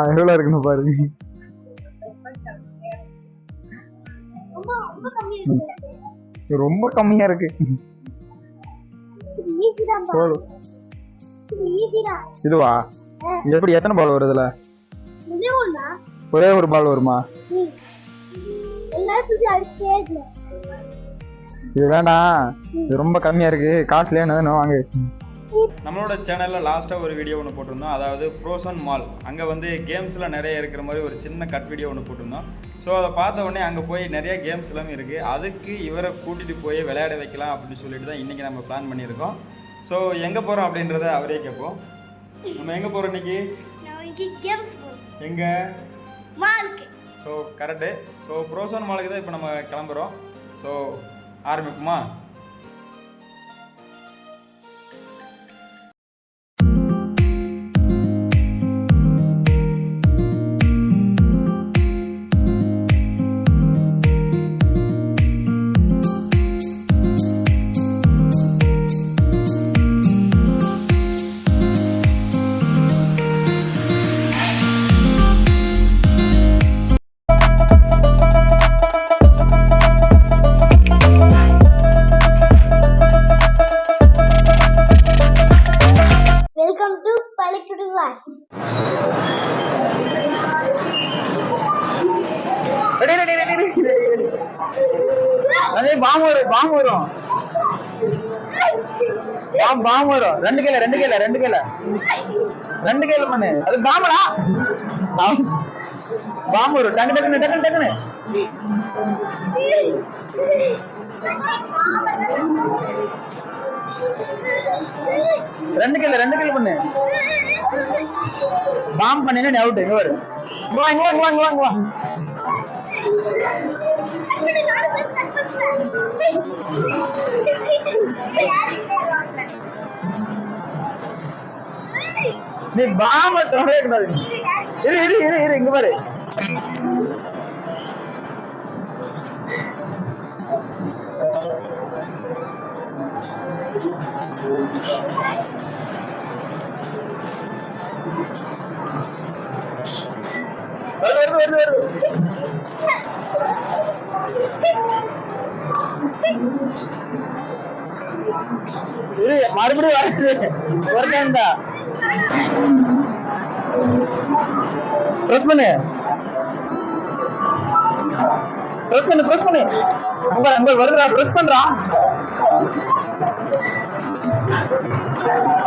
எவ்வளவு இருக்குன்னு பாருங்க. ரொம்ப கம்மியா இருக்கு. இதுவா? எப்படி எத்தனை பால் வருதுல? ஒரே ஒரு பால் வருமா? இது வேண்டாம், இது ரொம்ப கம்மியா இருக்கு, காஸ்ட்லியா வாங்க. நம்மளோட சேனலில் லாஸ்ட்டாக ஒரு வீடியோ ஒன்று போட்டிருந்தோம். அதாவது ஃப்ரோசன் மால், அங்கே வந்து கேம்ஸ்லாம் நிறைய இருக்கிற மாதிரி ஒரு சின்ன கட் வீடியோ ஒன்று போட்டிருந்தோம். ஸோ அதை பார்த்த உடனே அங்கே போய் நிறைய கேம்ஸ் எல்லாமே இருக்குது. அதுக்கு இவரை கூட்டிகிட்டு போய் விளையாட வைக்கலாம் அப்படின்னு சொல்லிட்டு தான் இன்றைக்கி நம்ம பிளான் பண்ணியிருக்கோம். ஸோ எங்கே போகிறோம் அப்படின்றத அவரே கேட்போம். நம்ம எங்கே போகிறோம் இன்னைக்கு? எங்கே? மாலுக்கு. So correct. ஸோ ஃப்ரோசன் மாலுக்கு தான் இப்போ நம்ம கிளம்புறோம். ஸோ ஆரம்பிக்குமா? அதே பாம் வரும், பாம் வரும், பாம் வரும். 2 கையில 2 கையில 2 கையில 2 கையில பண்ணு. அது பாமடா, பாம் வரும். டக்கு டக்குன்னு டக்குன்னு டக்குன்னு. ரெண்டு கையில பண்ணு. பாம் பண்ணினா நீ அவுட். இங்க வரு, இங்க வா, இங்க வா, இங்க வா, இங்க வா. நீ பாம தொடவே கூடாது. இரு இரு இரு இரு, இங்க பாரு. வருது வருது வருது. மறுபடியும் வருது. ஒரு டைம் தான். பிரஸ் பண்ணு, பிரஸ் பண்ணு, பிரஸ் பண்ணு. அங்க அங்க வருதுடா, பிரஸ் பண்றா.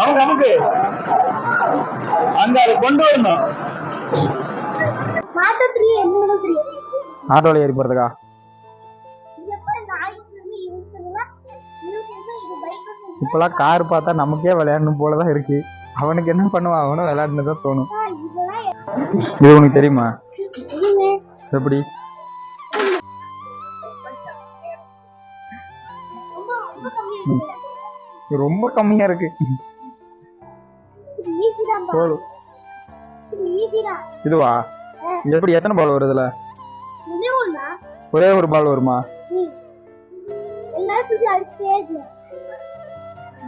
அவங்க நமக்கு அந்த அதை கொண்டு வரணும். ஆட்டோல ஏறி போறதுக்கா? இப்பெல்லாம் கார் பார்த்தா நமக்கே விளையாடணும் போலதான் இருக்கு. அவனுக்கு என்ன பண்ணுவான்? அவனும் விளையாடுனதான் தோணும். இது உனக்கு தெரியுமா? எப்படி? ரொம்ப கம்மியா இருக்கு. இதுவா? எப்படி எத்தனை பால் வருதுல? ஒரே ஒரு பால் வருமா?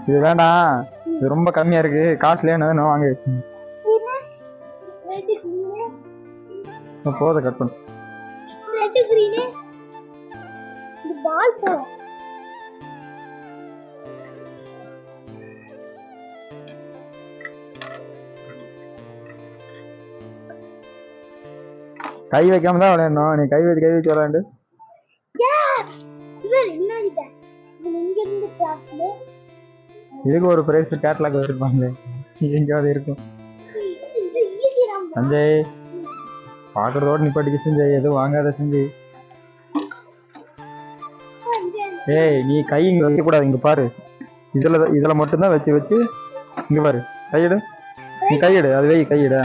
இது வேண்டாம், இது ரொம்ப கம்மியா இருக்கு, காஸ்ட்லியா வாங்க. போத கட் பண்ணு. கை வைக்காம தான் விளையாடணும். நீ கை வச்சு விளையாண்டு. இதுக்கு ஒரு பிரைஸ் கேட்லாக் வச்சிருப்பாங்க, எங்கேயாவது இருக்கும். சஞ்சய் பாக்குறதோட நிப்பாட்டிக்க சஞ்சய், எதுவும் வாங்காத சஞ்சய். ஏய், நீ கை இங்க வைக்க கூடாது. இங்க பாரு, இதுல மட்டும்தான் வச்சு இங்க பாரு. கையிடு, நீ கையிடு, அது வை, கையிட.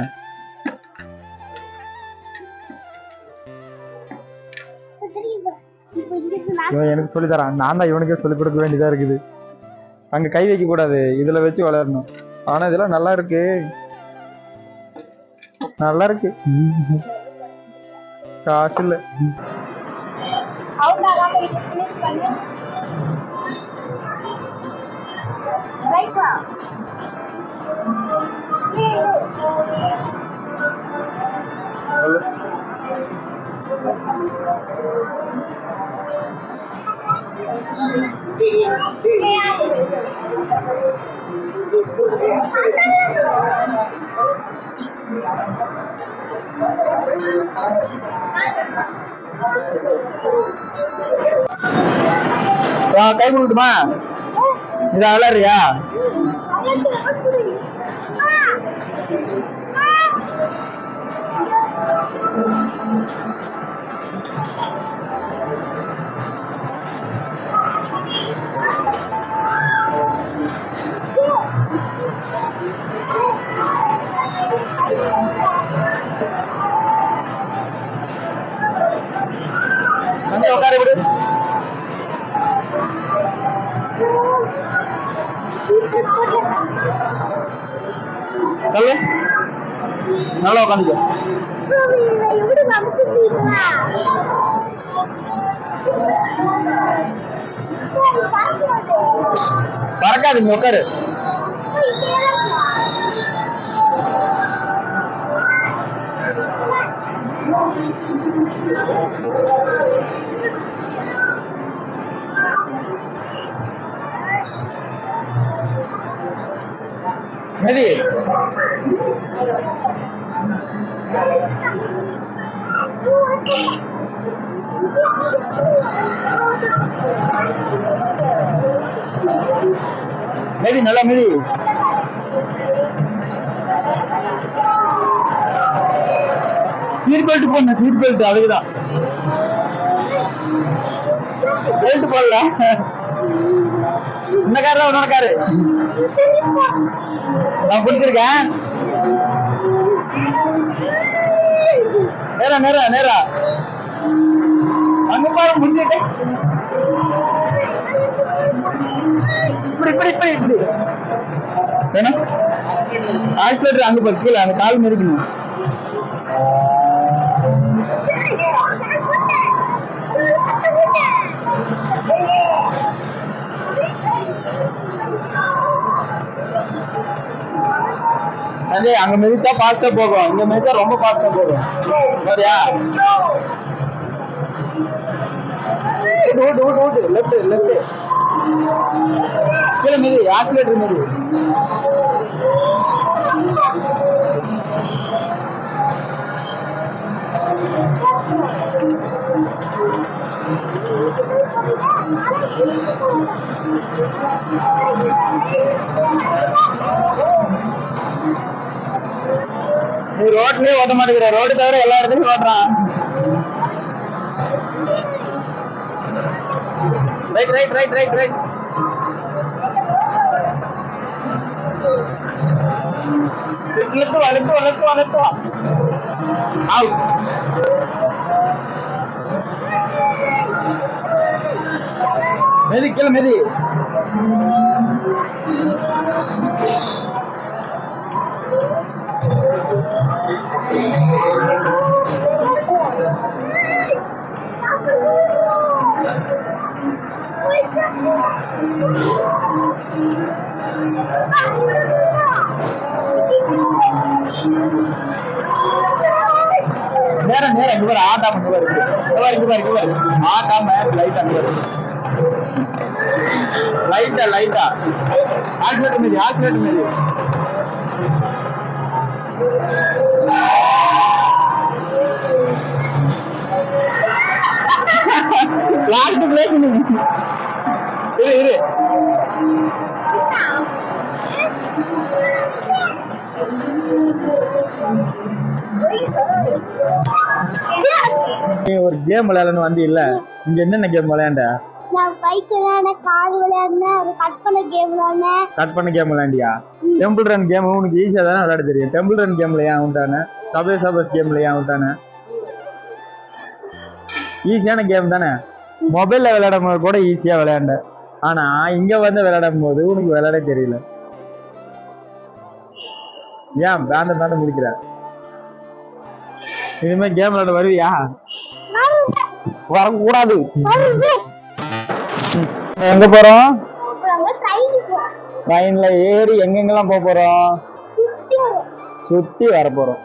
இவன் எனக்கு சொல்லி தரான், நான் தான் இவனுக்கே சொல்லிக் கொடுக்க வேண்டியதா இருக்குது. அங்க கை வைக்க கூடாது, இதுல வச்சு விளையாடணும். ஆனா இதெல்லாம் நல்லா இருக்கு, நல்லா இருக்கு. காசு இல்ல. சொல்லு. கை கொடுட்டுமா? இத விளையாடுறியா? வந்து உட்கார விடு. சொல்லு. நல்லா உட்காந்துக்க. பறக்காது, இங்க உட்காரு. மெதி மெதி நல்லா மெதி. சீட் பெல்ட் போடணும், சீட் பெல்ட் அதுக்குதான். பெல்ட் போடல. இந்த காரு தான் உன்னோட காரு. நான் பிடிச்சிருக்கேன். நேரா நேரா நேரா அங்க பாரு, முடிஞ்சிட்டேன். இப்படி இப்படி இப்படி இப்படி வேணும். ஆக்சிலேட்டர் அங்க பாரு, கீழே அந்த கால் மிதிக்கணும். அதே அங்க மிதித்தா பாஸ்டா போகும், இங்க மிதித்தா ரொம்ப பாஸ்டா போகும். சரியா? ஓட்டு ஓட்டு ஓட்டு. லெஃப்ட் லெஃப்ட் கீழே மிதி, ஆக்சிலேட்டர் மிதி. நீ ரோட்லயே ஓட்ட மாட்டேங்கிற, ரோடு தவிர எல்லா இடத்துலயும் ஓட்டுறான். Right right right right right. Left வா லெஃப்ட் வா லெஃப்ட் வா லெஃப்ட் வா. அவுட். மெதி கீழே மெதி. நேரம் நேரம் இங்க பாரு, ஆட்டாம இங்க பாரு, இங்க பாரு இங்க பாரு இங்க பாரு. ஆட்டாம லைட்டா இங்க பாரு, லைட்டா லைட்டா. ஆக்சிலேட்டர் மீதி, ஆக்சிலேட்டர் மீதி. Last place. இரு இரு. ஒரு கேம் விளையாடணும் வந்து இல்ல, இங்க என்னென்ன கேம் விளையாண்ட? நான் பைக் விளையாடுனேன், கார் விளையாடுனேன், ஒரு கட் பண்ண கேம் விளையாடுனேன். கட் பண்ண கேம் விளையாண்டியா? டெம்பிள் ரன் கேம் உனக்கு ஈஸியா தானே விளையாட தெரியும். டெம்பிள் ரன் கேம்ல ஏன் அவுட்டானே? சபே சபஸ் கேம்ல ஏன் அவுட்டானே? ஈஸியான கேம் தானே. மொபைல்ல விளையாடும் போது கூட ஈஸியா விளையாண்ட, ஆனா இங்க வந்து விளையாடும் போது உனக்கு விளையாட தெரியல. ஏன் பேந்த பேந்த முடிக்கிற? இனிமே கேம் விளையாட வருவியா? வரக்கூடாது. எங்க போறோம்? ட்ரெயின்ல ஏறி எங்கெங்கெல்லாம் போறோம்? சுத்தி வர போறோம்.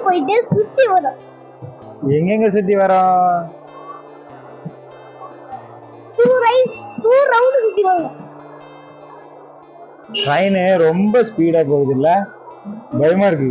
போயிட்டு சுத்தி வரும். எங்கெங்க சுத்தி வரோம்? 2 ரவுண்ட் சுத்தி வரும். ட்ரெயின் ரொம்ப ஸ்பீடா போகுது இல்ல, பயமா இருக்கு.